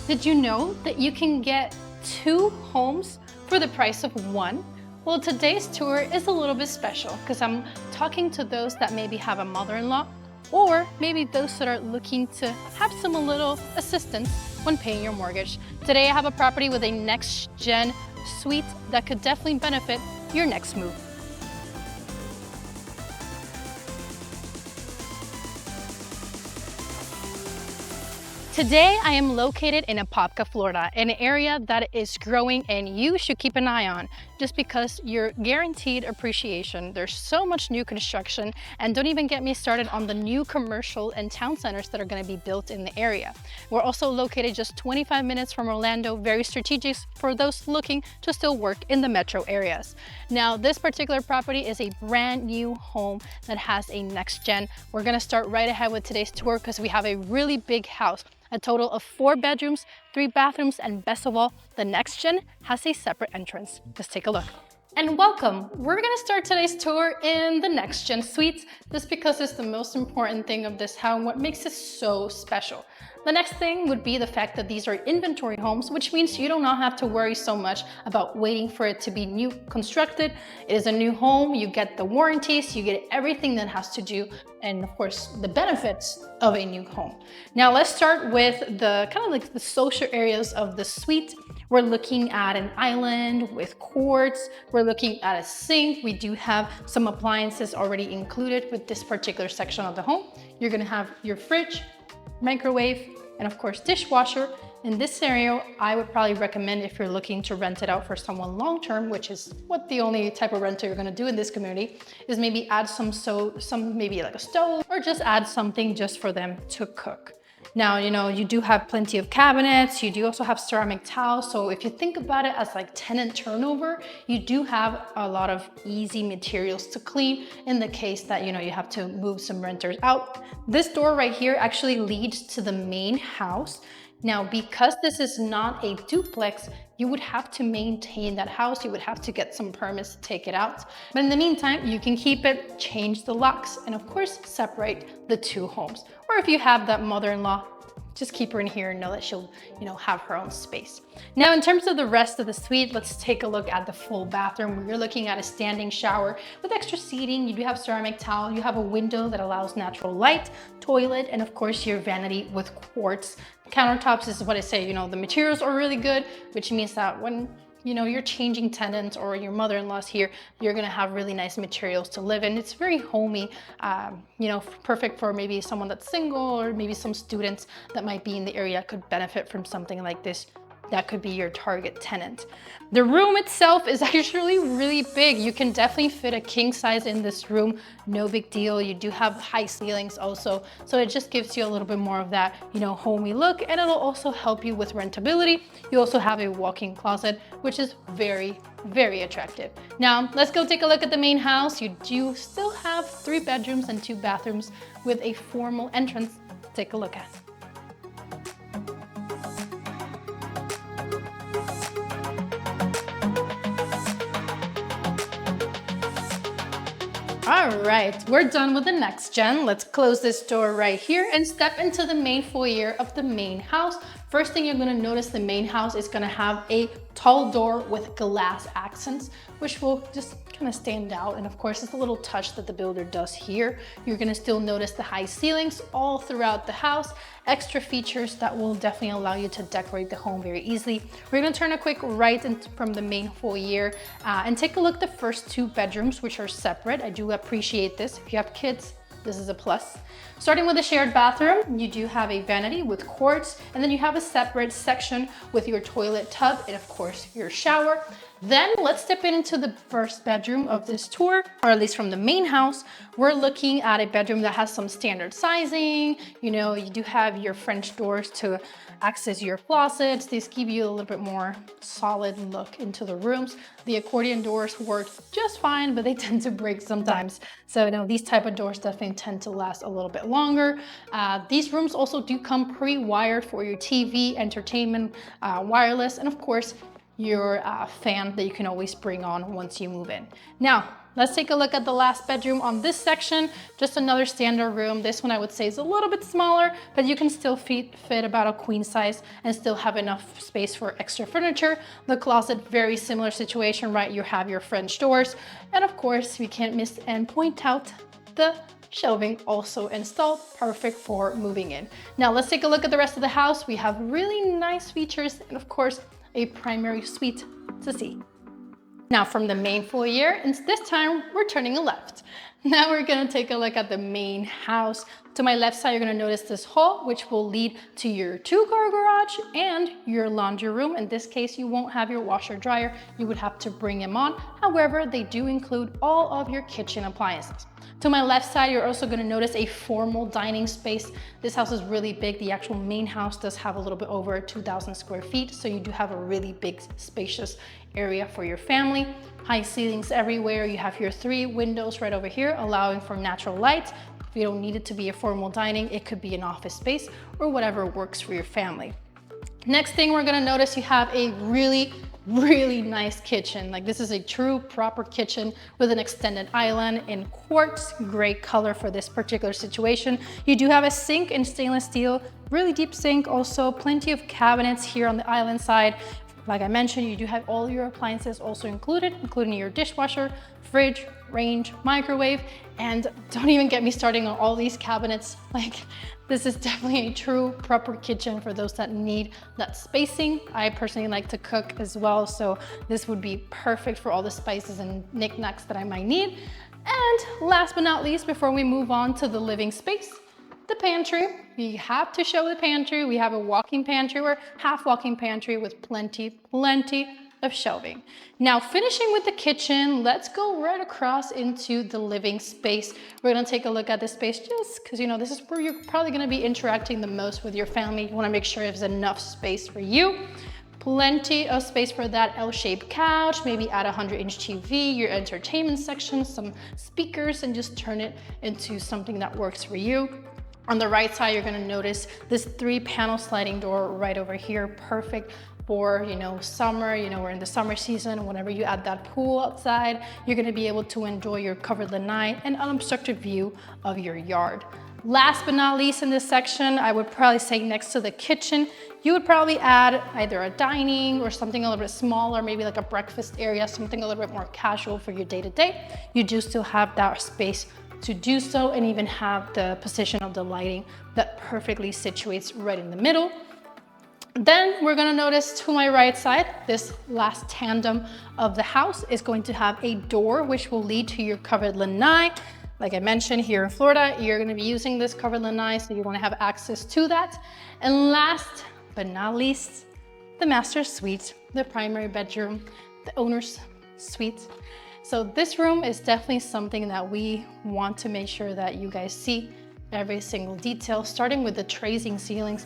Did you know that you can get 2 homes for the price of 1? Well, today's tour is a little bit special because I'm talking to those that maybe have a mother-in-law or maybe those that are looking to have some little assistance when paying your mortgage. Today I have a property with a next-gen suite that could definitely benefit your next move. Today, I am located in Apopka, Florida, an area that is growing and you should keep an eye on just because you're guaranteed appreciation. There's so much new construction, and don't even get me started on the new commercial and town centers that are going to be built in the area. We're also located just 25 minutes from Orlando, very strategic for those looking to still work in the metro areas. Now, this particular property is a brand new home that has a next gen. We're going to start right ahead with today's tour because we have a really big house. A total of 4 bedrooms, 3 bathrooms, and best of all, the next gen has a separate entrance. Let's take a look. And welcome. We're gonna start today's tour in the next gen suites, just because it's the most important thing of this house and what makes it so special. The next thing would be the fact that these are inventory homes, which means you do not have to worry so much about waiting for it to be new constructed. It is a new home, you get the warranties, you get everything that has to do, and of course, the benefits of a new home. Now let's start with the kind of like the social areas of the suite. We're looking at an island with quartz. We're looking at a sink. We do have some appliances already included with this particular section of the home. You're gonna have your fridge, microwave, and of course dishwasher. In this scenario, I would probably recommend, if you're looking to rent it out for someone long-term, which is what the only type of rental you're gonna do in this community, is maybe add some maybe like a stove, or just add something just for them to cook. Now, you do have plenty of cabinets. You do also have ceramic tiles. So if you think about it as like tenant turnover, you do have a lot of easy materials to clean in the case that, you have to move some renters out. This door right here actually leads to the main house. Now, because this is not a duplex, you would have to maintain that house. You would have to get some permits to take it out. But in the meantime, you can keep it, change the locks, and of course, separate the 2 homes. Or if you have that mother-in-law, just keep her in here and know that she'll, have her own space. Now, in terms of the rest of the suite, let's take a look at the full bathroom. You're looking at a standing shower with extra seating. You do have ceramic tile. You have a window that allows natural light, toilet, and of course your vanity with quartz. Countertops is what I say, the materials are really good, which means that when you're changing tenants or your mother-in-law's here, you're gonna have really nice materials to live in. It's very homey, perfect for maybe someone that's single or maybe some students that might be in the area could benefit from something like this. That could be your target tenant. The room itself is actually really big. You can definitely fit a king size in this room, no big deal. You do have high ceilings also, so it just gives you a little bit more of that, homey look, and it'll also help you with rentability. You also have a walk-in closet, which is very, very attractive. Now, let's go take a look at the main house. You do still have 3 bedrooms and 2 bathrooms with a formal entrance. Take a look at. All right, we're done with the next gen. Let's close this door right here and step into the main foyer of the main house. First thing you're gonna notice, the main house is gonna have a tall door with glass accents, which will just kind of stand out. And of course, it's a little touch that the builder does here. You're gonna still notice the high ceilings all throughout the house, extra features that will definitely allow you to decorate the home very easily. We're gonna turn a quick right from the main foyer and take a look at the first 2 bedrooms, which are separate. I do appreciate this. If you have kids, this is a plus. Starting with the shared bathroom, you do have a vanity with quartz, and then you have a separate section with your toilet tub and of course your shower. Then let's step into the first bedroom of this tour, or at least from the main house. We're looking at a bedroom that has some standard sizing. You do have your French doors to access your closets. These give you a little bit more solid look into the rooms. The accordion doors work just fine, but they tend to break sometimes. So these type of doors definitely tend to last a little bit longer. These rooms also do come pre-wired for your TV, entertainment, wireless, and of course, your fan that you can always bring on once you move in. Now, let's take a look at the last bedroom on this section. Just another standard room. This one I would say is a little bit smaller, but you can still fit about a queen size and still have enough space for extra furniture. The closet, very similar situation, right? You have your French doors. And of course, we can't miss and point out the shelving also installed, perfect for moving in. Now let's take a look at the rest of the house. We have really nice features and of course, a primary suite to see. Now from the main foyer, and this time we're turning left. Now we're gonna take a look at the main house. To my left side, you're gonna notice this hall, which will lead to your 2-car garage and your laundry room. In this case, you won't have your washer dryer. You would have to bring them on. However, they do include all of your kitchen appliances. To my left side, you're also gonna notice a formal dining space. This house is really big. The actual main house does have a little bit over 2,000 square feet. So you do have a really big, spacious area for your family. High ceilings everywhere. You have your 3 windows right over here, allowing for natural light. If you don't need it to be a formal dining, it could be an office space or whatever works for your family. Next thing we're gonna notice, you have a really nice kitchen. Like this is a true proper kitchen with an extended island in quartz, great color for this particular situation. You do have a sink in stainless steel, really deep sink, also plenty of cabinets here on the island side. Like I mentioned, you do have all your appliances also included, including your dishwasher, fridge, range, microwave, and don't even get me starting on all these cabinets. Like this is definitely a true proper kitchen for those that need that spacing. I personally like to cook as well, so this would be perfect for all the spices and knickknacks that I might need. And last but not least, before we move on to the living space, the pantry. We have to show the pantry. We have a walk-in pantry or half walk-in pantry with plenty of shelving. Now finishing with the kitchen, let's go right across into the living space. We're gonna take a look at this space just because, you know, this is where you're probably gonna be interacting the most with your family. You wanna make sure there's enough space for you. Plenty of space for that L-shaped couch, maybe add a 100-inch TV, your entertainment section, some speakers, and just turn it into something that works for you. On the right side, you're gonna notice this 3-panel sliding door right over here, perfect for, you know, summer. You know, we're in the summer season. Whenever you add that pool outside, you're gonna be able to enjoy your covered lanai and unobstructed view of your yard. Last but not least in this section, I would probably say next to the kitchen, you would probably add either a dining or something a little bit smaller, maybe like a breakfast area, something a little bit more casual for your day-to-day. You do still have that space to do so and even have the position of the lighting that perfectly situates right in the middle. Then we're gonna notice to my right side, this last tandem of the house is going to have a door which will lead to your covered lanai. Like I mentioned, here in Florida, you're gonna be using this covered lanai, so you wanna have access to that. And last but not least, the master suite, the primary bedroom, the owner's suite. So this room is definitely something that we want to make sure that you guys see every single detail, starting with the tracing ceilings.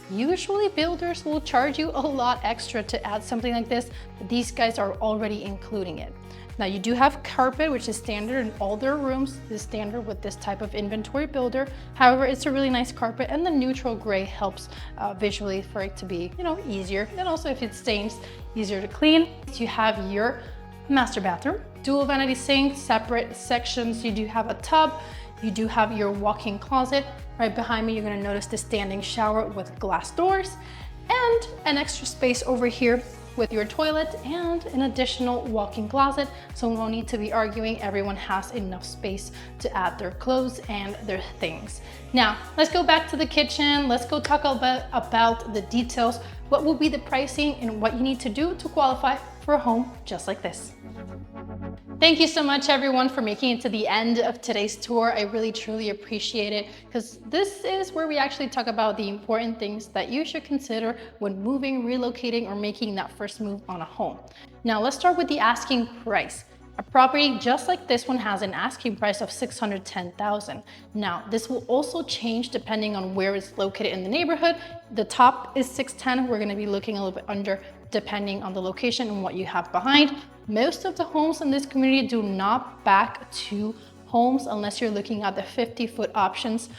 Usually builders will charge you a lot extra to add something like this, but these guys are already including it. Now you do have carpet, which is standard in all their rooms, is standard with this type of inventory builder. However, it's a really nice carpet and the neutral gray helps visually for it to be, you know, easier. And also if it stains, easier to clean. You have your master bathroom, dual vanity sink, separate sections. You do have a tub. You do have your walk-in closet. Right behind me, you're gonna notice the standing shower with glass doors and an extra space over here with your toilet and an additional walk-in closet. So no need to be arguing. Everyone has enough space to add their clothes and their things. Now, let's go back to the kitchen. Let's go talk about the details. What will be the pricing and what you need to do to qualify for a home just like this. Thank you so much everyone for making it to the end of today's tour. I really truly appreciate it because this is where we actually talk about the important things that you should consider when moving, relocating, or making that first move on a home. Now let's start with the asking price. A property just like this one has an asking price of $610,000. Now, this will also change depending on where it's located in the neighborhood. The top is $610,000. We're gonna be looking a little bit under depending on the location and what you have behind. Most of the homes in this community do not back to homes unless you're looking at the 50-foot options,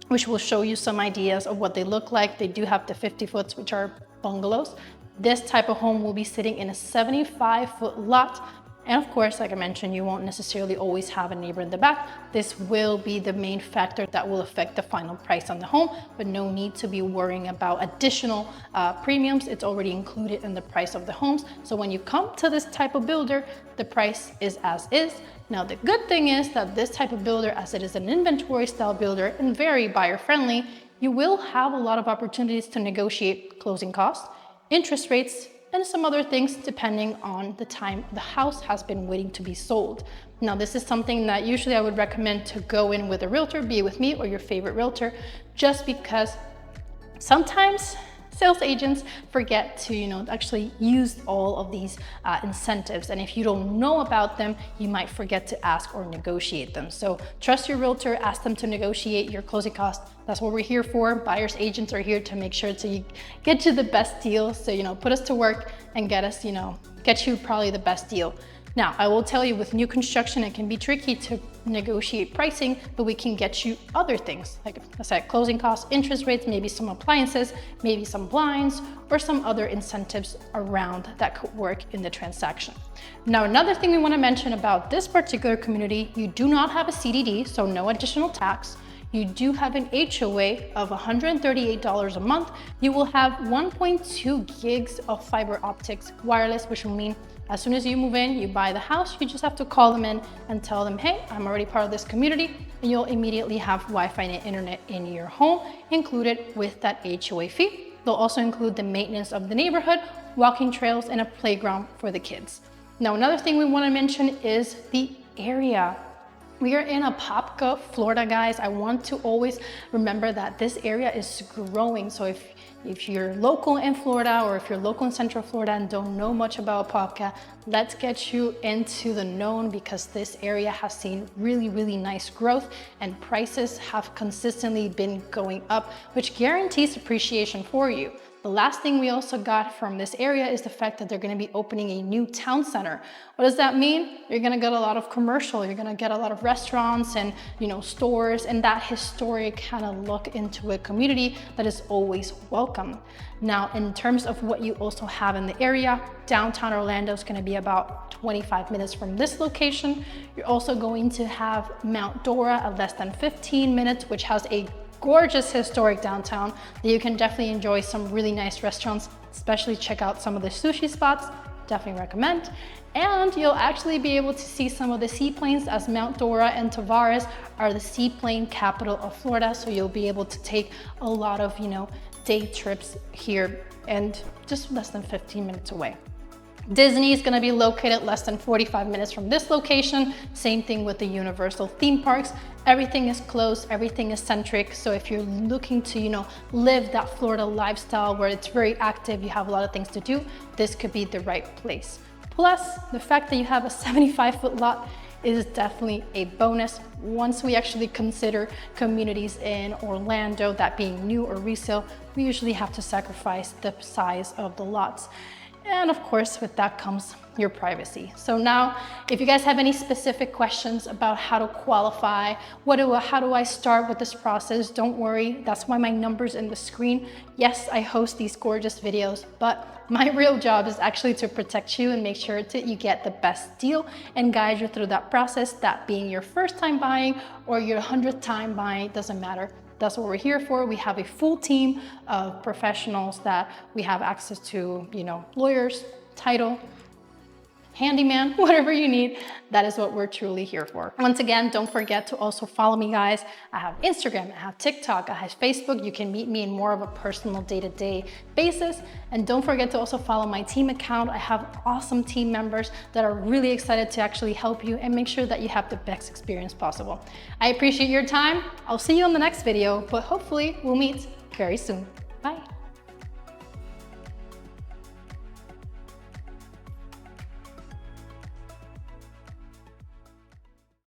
which will show you some ideas of what they look like. They do have the 50-foots, which are bungalows. This type of home will be sitting in a 75-foot lot And of course, like I mentioned, you won't necessarily always have a neighbor in the back. This will be the main factor that will affect the final price on the home, but no need to be worrying about additional premiums. It's already included in the price of the homes. So when you come to this type of builder, the price is as is. Now, the good thing is that this type of builder, as it is an inventory style builder and very buyer friendly, you will have a lot of opportunities to negotiate closing costs, interest rates, and some other things depending on the time the house has been waiting to be sold. Now, this is something that usually I would recommend to go in with a realtor, be it with me or your favorite realtor, just because sometimes sales agents forget to, actually use all of these incentives. And if you don't know about them, you might forget to ask or negotiate them. So trust your realtor, ask them to negotiate your closing costs. That's what we're here for. Buyers agents are here to make sure to get you the best deal. So, put us to work and get us, get you probably the best deal. Now, I will tell you, with new construction, it can be tricky to negotiate pricing, but we can get you other things, like I said, closing costs, interest rates, maybe some appliances, maybe some blinds, or some other incentives around that could work in the transaction. Now, another thing we want to mention about this particular community, you do not have a CDD, so no additional tax. You do have an HOA of $138 a month. You will have 1.2 gigs of fiber optics wireless, which will mean as soon as you move in, you buy the house, you just have to call them in and tell them, hey, I'm already part of this community, and you'll immediately have Wi-Fi and internet in your home included with that HOA fee. They'll also include the maintenance of the neighborhood, walking trails, and a playground for the kids. Now, another thing we want to mention is the area. We are in Apopka, Florida, guys. I want to always remember that this area is growing. So if you're local in Florida, or if you're local in Central Florida and don't know much about Apopka, let's get you into the known, because this area has seen really, really nice growth and prices have consistently been going up, which guarantees appreciation for you. The last thing we also got from this area is the fact that they're going to be opening a new town center. What does that mean? You're going to get a lot of commercial, you're going to get a lot of restaurants and stores, and that historic kind of look into a community that is always welcome. Now, in terms of what you also have in the area, downtown Orlando is going to be about 25 minutes from this location. You're also going to have Mount Dora at less than 15 minutes, which has a gorgeous historic downtown that you can definitely enjoy some really nice restaurants, especially check out some of the sushi spots, definitely recommend. And you'll actually be able to see some of the seaplanes, as Mount Dora and Tavares are the seaplane capital of Florida. So you'll be able to take a lot of, day trips here and just less than 15 minutes away. Disney is going to be located less than 45 minutes from this location. Same thing with the Universal theme parks. Everything is close, everything is centric. So if you're looking to, live that Florida lifestyle where it's very active, you have a lot of things to do, this could be the right place. Plus, the fact that you have a 75-foot lot is definitely a bonus. Once we actually consider communities in Orlando, that being new or resale, we usually have to sacrifice the size of the lots. And of course, with that comes your privacy. So now, if you guys have any specific questions about how to qualify, how do I start with this process, don't worry. That's why my number's in the screen. Yes, I host these gorgeous videos, but my real job is actually to protect you and make sure that you get the best deal and guide you through that process, that being your first time buying or your 100th time buying, doesn't matter. That's what we're here for. We have a full team of professionals that we have access to, lawyers, title, handyman, whatever you need. That is what we're truly here for. Once again, don't forget to also follow me, guys. I have Instagram, I have TikTok, I have Facebook. You can meet me in more of a personal day-to-day basis. And don't forget to also follow my team account. I have awesome team members that are really excited to actually help you and make sure that you have the best experience possible. I appreciate your time. I'll see you on the next video, but hopefully we'll meet very soon. Bye.